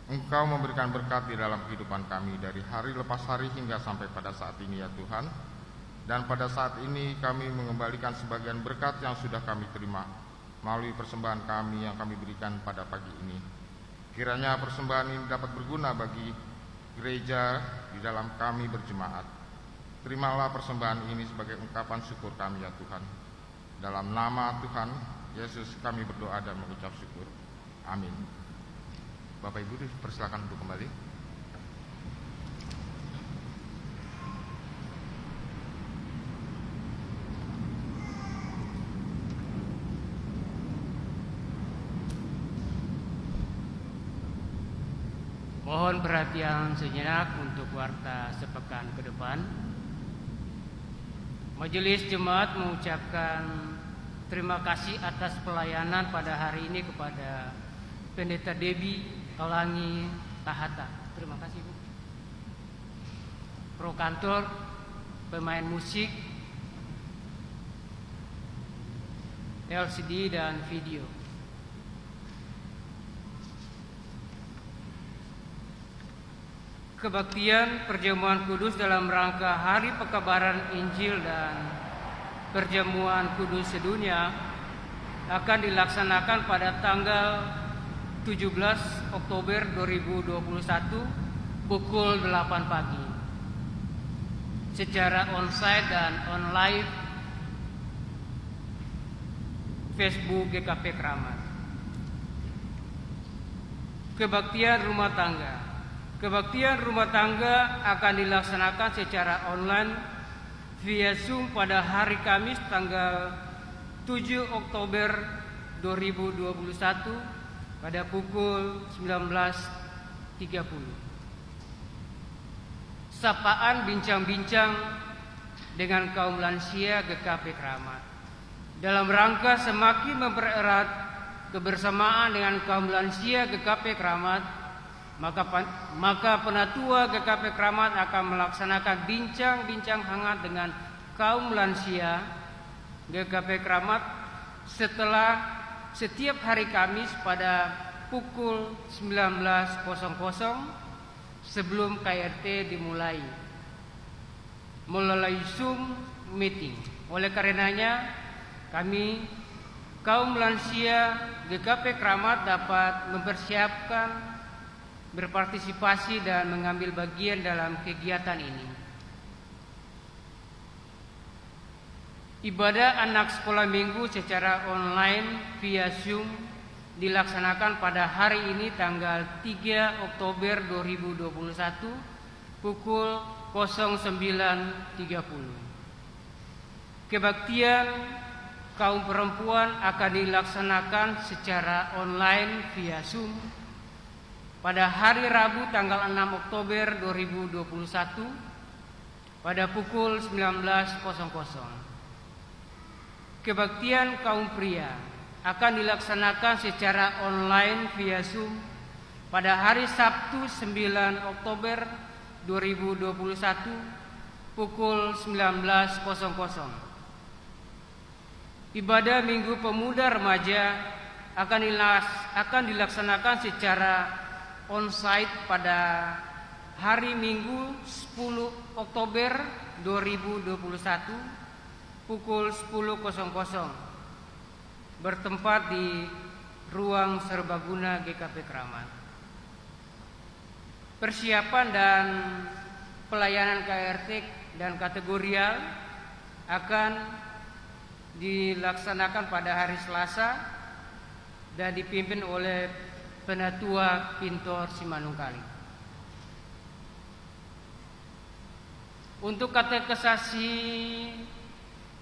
Engkau memberikan berkat di dalam kehidupan kami dari hari lepas hari hingga sampai pada saat ini ya Tuhan. Dan pada saat ini kami mengembalikan sebagian berkat yang sudah kami terima melalui persembahan kami yang kami berikan pada pagi ini. Kiranya persembahan ini dapat berguna bagi gereja di dalam kami berjemaat. Terimalah persembahan ini sebagai ungkapan syukur kami ya Tuhan. Dalam nama Tuhan Yesus kami berdoa dan mengucap syukur. Amin. Bapak Ibu dipersilakan untuk kembali. Mohon perhatian sejenak untuk warta sepekan ke depan. Majelis Jemaat mengucapkan terima kasih atas pelayanan pada hari ini kepada Pendeta Debbie Tolangi Tahata. Terima kasih Bu. Pro kantor, pemain musik, LCD dan video. Kebaktian Perjamuan Kudus dalam rangka Hari Pekabaran Injil dan Perjamuan Kudus sedunia akan dilaksanakan pada tanggal 17 Oktober 2021 pukul 8 pagi secara onsite dan online Facebook GKP Kramat. Kebaktian rumah tangga. Kebaktian rumah tangga akan dilaksanakan secara online via Zoom pada hari Kamis tanggal 7 Oktober 2021 pada pukul 19.30. Sapaan bincang-bincang dengan kaum lansia GKP Kramat dalam rangka semakin mempererat kebersamaan dengan kaum lansia GKP Kramat, maka Penatua GKP Kramat akan melaksanakan bincang-bincang hangat dengan kaum lansia GKP Kramat setelah setiap hari Kamis pada pukul 19.00 sebelum KRT dimulai melalui Zoom meeting. Oleh karenanya kami kaum lansia GKP Kramat dapat mempersiapkan, berpartisipasi dan mengambil bagian dalam kegiatan ini. Ibadah anak sekolah minggu secara online via Zoom dilaksanakan pada hari ini tanggal 3 Oktober 2021 pukul 09.30. Kebaktian kaum perempuan akan dilaksanakan secara online via Zoom pada hari Rabu tanggal 6 Oktober 2021 pada pukul 19.00. Kebaktian kaum pria akan dilaksanakan secara online via Zoom pada hari Sabtu 9 Oktober 2021 pukul 19.00. Ibadah Minggu Pemuda Remaja akan dilaksanakan secara onsite pada hari Minggu 10 Oktober 2021 pukul 10.00 bertempat di Ruang Serbaguna GKP Kramat. Persiapan dan pelayanan KRT dan kategorial akan dilaksanakan pada hari Selasa dan dipimpin oleh Penatua Pintor Simanungkali. Untuk katekisasi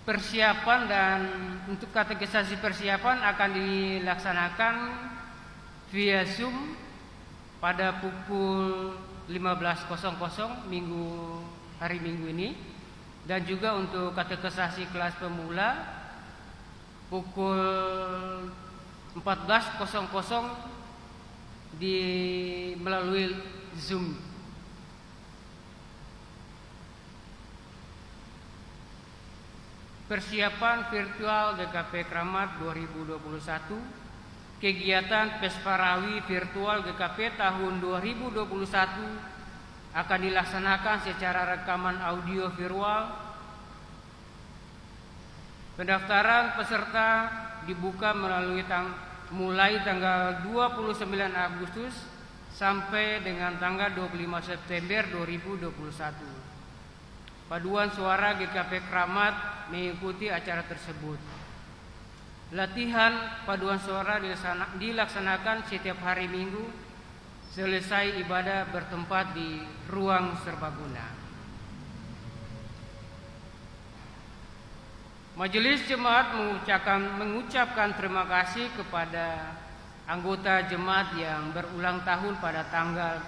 persiapan akan dilaksanakan via Zoom pada pukul 15.00 hari Minggu ini, dan juga untuk katekisasi kelas pemula pukul 14.00 melalui Zoom. persiapan virtual GKP Kramat 2021, kegiatan Pesparawi virtual GKP tahun 2021 akan dilaksanakan secara rekaman audio virtual. Pendaftaran peserta dibuka mulai tanggal 29 Agustus sampai dengan tanggal 25 September 2021. Paduan suara GKP Kramat mengikuti acara tersebut. Latihan paduan suara dilaksanakan setiap hari Minggu selesai ibadah bertempat di ruang serbaguna. Majelis Jemaat mengucapkan terima kasih kepada anggota jemaat yang berulang tahun pada tanggal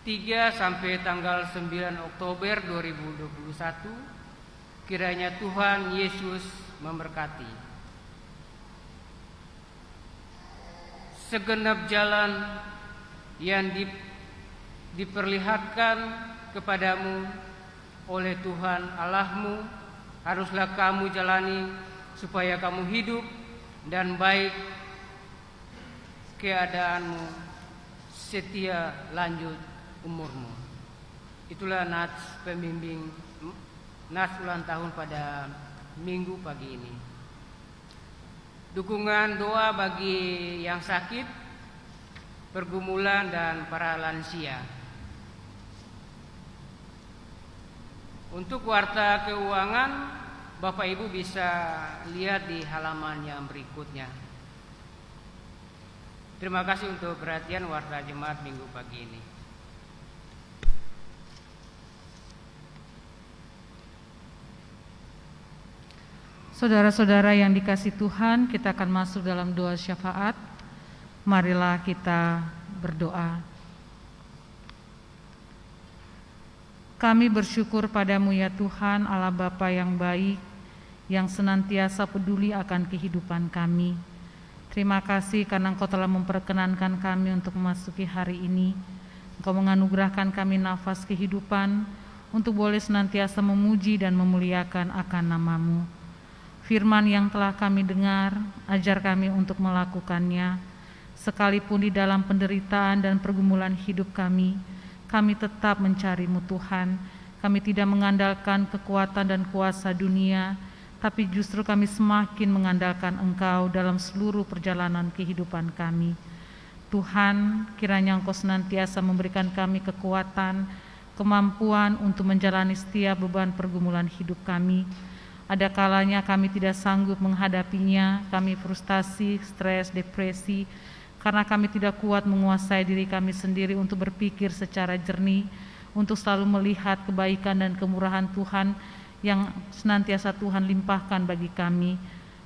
3 sampai tanggal 9 Oktober 2021. Kiranya Tuhan Yesus memberkati. Segenap jalan yang diperlihatkan kepadamu oleh Tuhan Allahmu haruslah kamu jalani supaya kamu hidup dan baik keadaanmu setia lanjut umurmu. Itulah nats pembimbing nats ulang tahun pada Minggu pagi ini. Dukungan doa bagi yang sakit, pergumulan dan para lansia. Untuk warta keuangan, Bapak Ibu bisa lihat di halaman yang berikutnya. Terima kasih untuk perhatian warta jemaat Minggu pagi ini. Saudara-saudara yang dikasihi Tuhan, kita akan masuk dalam doa syafaat. Marilah kita berdoa. Kami bersyukur padamu ya Tuhan, Allah Bapa yang baik, yang senantiasa peduli akan kehidupan kami. Terima kasih karena Engkau telah memperkenankan kami untuk memasuki hari ini. Engkau menganugerahkan kami nafas kehidupan untuk boleh senantiasa memuji dan memuliakan akan nama-Mu. Firman yang telah kami dengar, ajar kami untuk melakukannya. Sekalipun di dalam penderitaan dan pergumulan hidup kami tetap mencari-Mu Tuhan. Kami tidak mengandalkan kekuatan dan kuasa dunia, tapi justru kami semakin mengandalkan Engkau dalam seluruh perjalanan kehidupan kami. Tuhan, kiranya Engkau senantiasa memberikan kami kekuatan, kemampuan untuk menjalani setiap beban pergumulan hidup kami. Ada kalanya kami tidak sanggup menghadapinya, kami frustasi, stres, depresi, karena kami tidak kuat menguasai diri kami sendiri untuk berpikir secara jernih, untuk selalu melihat kebaikan dan kemurahan Tuhan yang senantiasa Tuhan limpahkan bagi kami.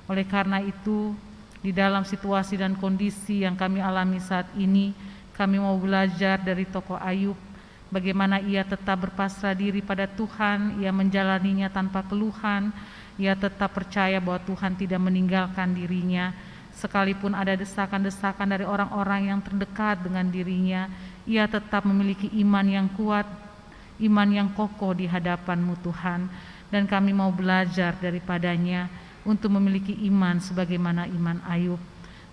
Oleh karena itu, di dalam situasi dan kondisi yang kami alami saat ini, kami mau belajar dari tokoh Ayub, bagaimana ia tetap berpasrah diri pada Tuhan, ia menjalaninya tanpa keluhan, ia tetap percaya bahwa Tuhan tidak meninggalkan dirinya. Sekalipun ada desakan-desakan dari orang-orang yang terdekat dengan dirinya, ia tetap memiliki iman yang kuat, iman yang kokoh di hadapan-Mu Tuhan. Dan kami mau belajar daripadanya untuk memiliki iman sebagaimana iman Ayub,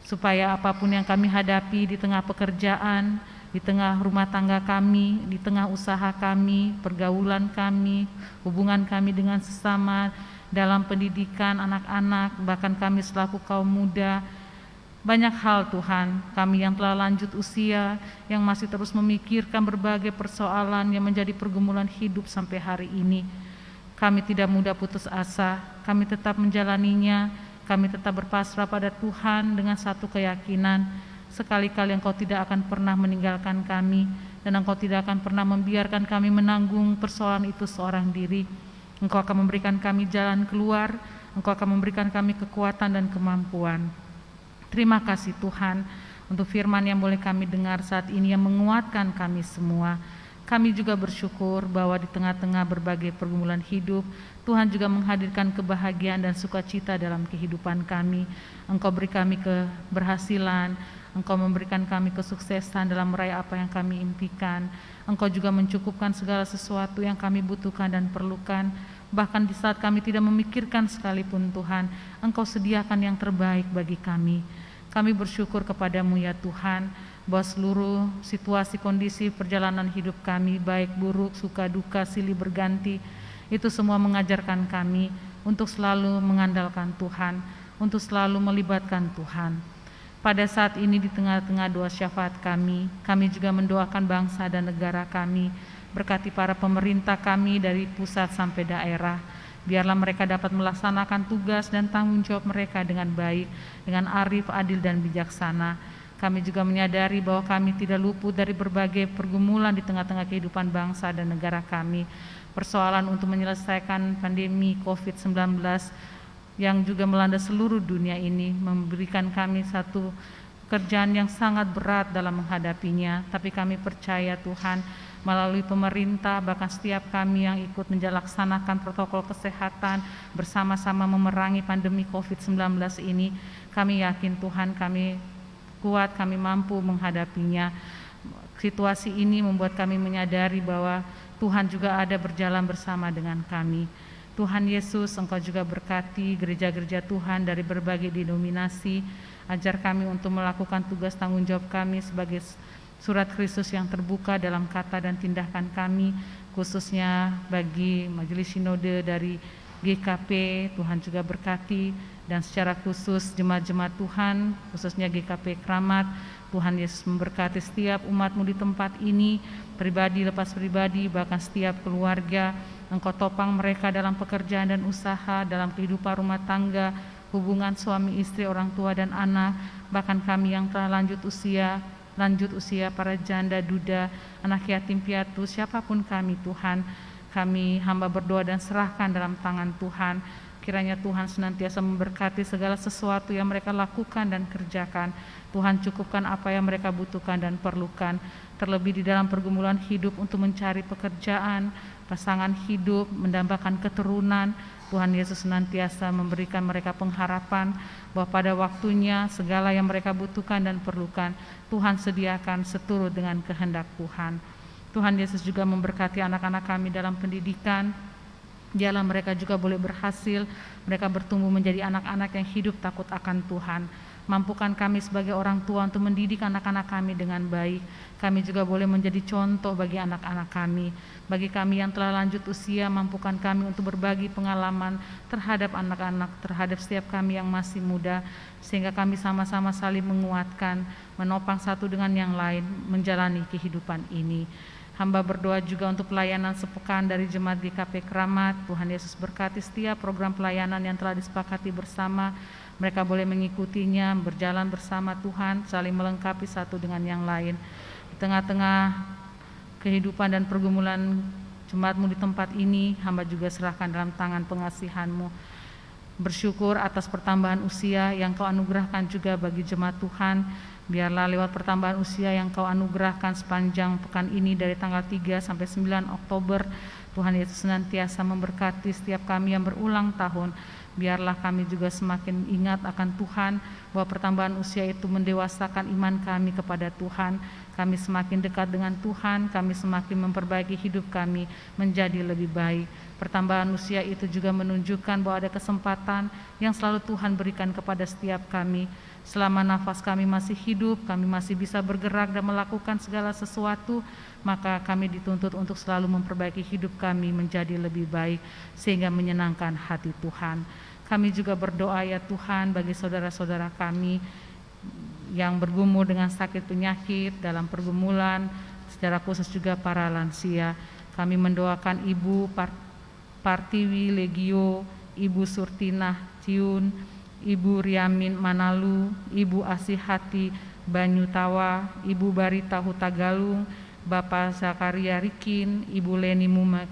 supaya apapun yang kami hadapi di tengah pekerjaan, di tengah rumah tangga kami, di tengah usaha kami, pergaulan kami, hubungan kami dengan sesama, dalam pendidikan anak-anak, bahkan kami selaku kaum muda, banyak hal Tuhan, kami yang telah lanjut usia, yang masih terus memikirkan berbagai persoalan yang menjadi pergumulan hidup sampai hari ini. Kami tidak mudah putus asa, kami tetap menjalaninya, kami tetap berpasrah pada Tuhan dengan satu keyakinan, sekali-kali Engkau tidak akan pernah meninggalkan kami, dan Engkau tidak akan pernah membiarkan kami menanggung persoalan itu seorang diri. Engkau akan memberikan kami jalan keluar, Engkau akan memberikan kami kekuatan dan kemampuan. Terima kasih Tuhan untuk firman yang boleh kami dengar saat ini yang menguatkan kami semua. Kami juga bersyukur bahwa di tengah-tengah berbagai pergumulan hidup, Tuhan juga menghadirkan kebahagiaan dan sukacita dalam kehidupan kami. Engkau beri kami keberhasilan, Engkau memberikan kami kesuksesan dalam meraih apa yang kami impikan. Engkau juga mencukupkan segala sesuatu yang kami butuhkan dan perlukan. Bahkan di saat kami tidak memikirkan sekalipun Tuhan, Engkau sediakan yang terbaik bagi kami. Kami bersyukur kepadamu ya Tuhan, bahwa seluruh situasi kondisi perjalanan hidup kami, baik buruk, suka, duka, silih berganti, itu semua mengajarkan kami untuk selalu mengandalkan Tuhan, untuk selalu melibatkan Tuhan. Pada saat ini di tengah-tengah doa syafaat kami juga mendoakan bangsa dan negara kami. Berkati para pemerintah kami dari pusat sampai daerah. Biarlah mereka dapat melaksanakan tugas dan tanggung jawab mereka dengan baik, dengan arif, adil, dan bijaksana. Kami juga menyadari bahwa kami tidak luput dari berbagai pergumulan di tengah-tengah kehidupan bangsa dan negara kami. Persoalan untuk menyelesaikan pandemi COVID-19 yang juga melanda seluruh dunia ini memberikan kami satu pekerjaan yang sangat berat dalam menghadapinya. Tapi kami percaya Tuhan, melalui pemerintah, bahkan setiap kami yang ikut menjalaksanakan protokol kesehatan bersama-sama memerangi pandemi COVID-19 ini, kami yakin Tuhan kami kuat, kami mampu menghadapinya. Situasi ini membuat kami menyadari bahwa Tuhan juga ada berjalan bersama dengan kami. Tuhan Yesus, Engkau juga berkati gereja-gereja Tuhan dari berbagai denominasi. Ajar kami untuk melakukan tugas tanggung jawab kami sebagai surat Kristus yang terbuka dalam kata dan tindakan kami, khususnya bagi Majelis Sinode dari GKP. Tuhan juga berkati, dan secara khusus jemaat-jemaat Tuhan, khususnya GKP Kramat. Tuhan Yesus memberkati setiap umat-Mu di tempat ini, pribadi lepas pribadi, bahkan setiap keluarga. Engkau topang mereka dalam pekerjaan dan usaha, dalam kehidupan rumah tangga, hubungan suami istri, orang tua dan anak, bahkan kami yang telah lanjut usia, para janda, duda, anak yatim piatu, siapapun kami Tuhan, kami hamba berdoa dan serahkan dalam tangan Tuhan. Kiranya Tuhan senantiasa memberkati segala sesuatu yang mereka lakukan dan kerjakan. Tuhan cukupkan apa yang mereka butuhkan dan perlukan, terlebih di dalam pergumulan hidup untuk mencari pekerjaan, pasangan hidup, mendambakan keturunan. Tuhan Yesus senantiasa memberikan mereka pengharapan bahwa pada waktunya segala yang mereka butuhkan dan perlukan Tuhan sediakan seturut dengan kehendak Tuhan. Tuhan Yesus juga memberkati anak-anak kami dalam pendidikan. Biarlah mereka juga boleh berhasil, mereka bertumbuh menjadi anak-anak yang hidup takut akan Tuhan. Mampukan kami sebagai orang tua untuk mendidik anak-anak kami dengan baik. Kami juga boleh menjadi contoh bagi anak-anak kami. Bagi kami yang telah lanjut usia, mampukan kami untuk berbagi pengalaman terhadap anak-anak, terhadap setiap kami yang masih muda, sehingga kami sama-sama saling menguatkan, menopang satu dengan yang lain, menjalani kehidupan ini. Hamba berdoa juga untuk pelayanan sepekan dari Jemaat GKP Kramat. Tuhan Yesus berkati setiap program pelayanan yang telah disepakati bersama. Mereka boleh mengikutinya, berjalan bersama Tuhan, saling melengkapi satu dengan yang lain. Di tengah-tengah kehidupan dan pergumulan jemaat-Mu di tempat ini, hamba juga serahkan dalam tangan pengasihan-Mu. Bersyukur atas pertambahan usia yang Kau anugerahkan juga bagi jemaat Tuhan. Biarlah lewat pertambahan usia yang Kau anugerahkan sepanjang pekan ini dari tanggal 3 sampai 9 Oktober, Tuhan Yesus senantiasa memberkati setiap kami yang berulang tahun. Biarlah kami juga semakin ingat akan Tuhan, bahwa pertambahan usia itu mendewasakan iman kami kepada Tuhan. Kami semakin dekat dengan Tuhan, kami semakin memperbaiki hidup kami menjadi lebih baik. Pertambahan usia itu juga menunjukkan bahwa ada kesempatan yang selalu Tuhan berikan kepada setiap kami. Selama nafas kami masih hidup, kami masih bisa bergerak dan melakukan segala sesuatu, maka kami dituntut untuk selalu memperbaiki hidup kami menjadi lebih baik, sehingga menyenangkan hati Tuhan. Kami juga berdoa ya Tuhan bagi saudara-saudara kami yang bergumul dengan sakit penyakit, dalam pergumulan, secara khusus juga para lansia. Kami mendoakan Ibu Partiwi Legio, Ibu Surtinah Ciun, Ibu Riamin Manalu, Ibu Asihati Banyutawa, Ibu Barita Hutagalung, Bapak Zakaria Rikin, Ibu Leni Mumek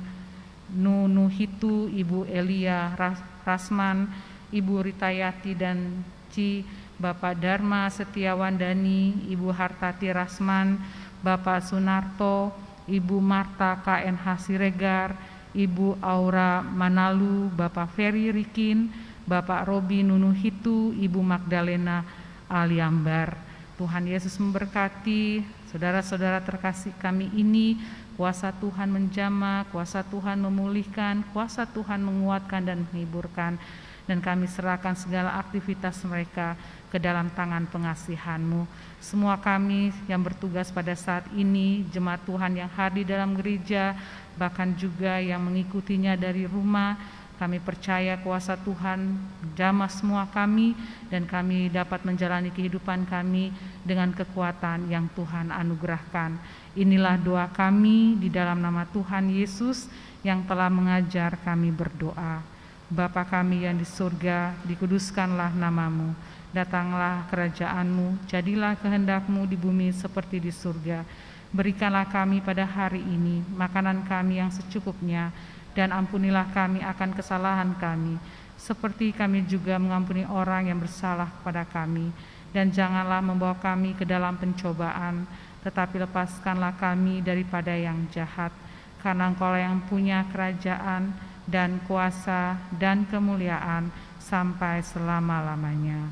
Nunuhitu, Ibu Elia Rasman, Ibu Ritayati dan Ci, Bapak Dharma Setiawan Dani, Ibu Hartati Rasman, Bapak Sunarto, Ibu Marta KNH Siregar, Ibu Aura Manalu, Bapak Ferry Rikin, Bapak Robi Nunuhitu, Ibu Magdalena Aliambar. Tuhan Yesus memberkati saudara-saudara terkasih kami ini, Kuasa Tuhan menjamah, kuasa Tuhan memulihkan, kuasa Tuhan menguatkan dan menghiburkan. Dan kami serahkan segala aktivitas mereka ke dalam tangan pengasihan-Mu. Semua kami yang bertugas pada saat ini, jemaat Tuhan yang hadir dalam gereja, bahkan juga yang mengikutinya dari rumah, kami percaya kuasa Tuhan jamah semua kami, dan kami dapat menjalani kehidupan kami dengan kekuatan yang Tuhan anugerahkan. Inilah doa kami di dalam nama Tuhan Yesus yang telah mengajar kami berdoa. Bapa kami yang di surga, dikuduskanlah nama-Mu. Datanglah kerajaan-Mu, jadilah kehendak-Mu di bumi seperti di surga. Berikanlah kami pada hari ini makanan kami yang secukupnya, dan ampunilah kami akan kesalahan kami, seperti kami juga mengampuni orang yang bersalah kepada kami. Dan janganlah membawa kami ke dalam pencobaan, tetapi lepaskanlah kami daripada yang jahat. Karena Engkau yang punya kerajaan dan kuasa dan kemuliaan sampai selama-lamanya.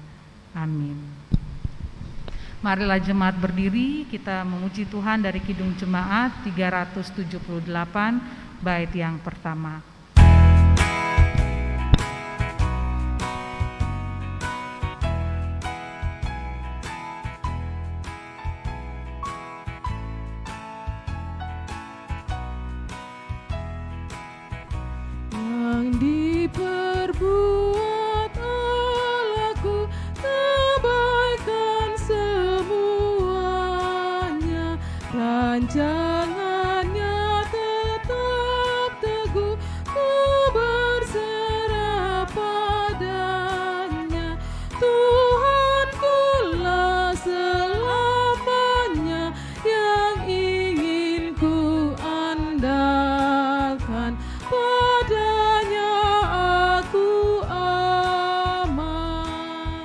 Amin. Marilah jemaat berdiri, kita memuji Tuhan dari Kidung Jemaat 378, bait yang pertama. Yang diperbuat Allahku, kebaikan semuanya, rancangannya tetap teguh, ku berserah padanya. Tuhankulah selamanya, yang ingin ku andalkan, padanya aku aman.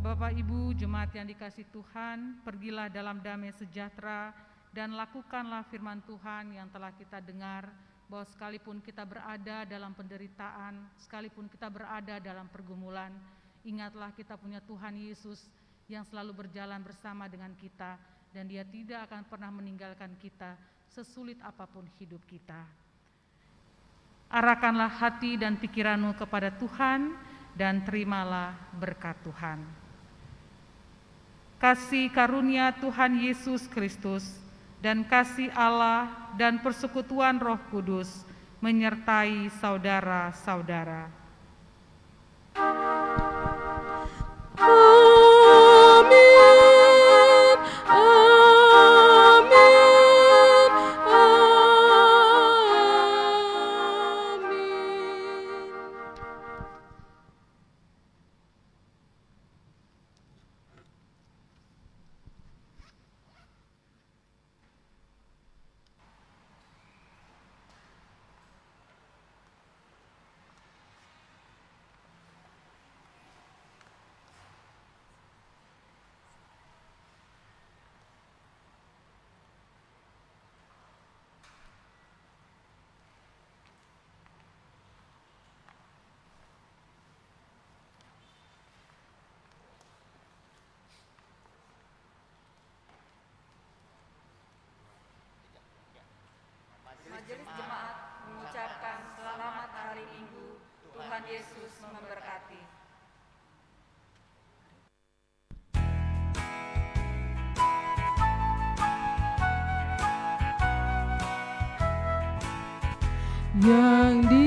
Bapak Ibu jemaat yang dikasihi Tuhan, pergilah dalam damai sejahtera dan lakukanlah firman Tuhan yang telah kita dengar, bahwa sekalipun kita berada dalam penderitaan, sekalipun kita berada dalam pergumulan, ingatlah kita punya Tuhan Yesus yang selalu berjalan bersama dengan kita, dan Dia tidak akan pernah meninggalkan kita sesulit apapun hidup kita. Arahkanlah hati dan pikiranmu kepada Tuhan, dan terimalah berkat Tuhan. Kasih karunia Tuhan Yesus Kristus dan kasih Allah dan persekutuan Roh Kudus menyertai saudara-saudara. Amin, amin, amin. Majelis Jemaat mengucapkan selamat hari Minggu. Tuhan Yesus memberkati. Yang di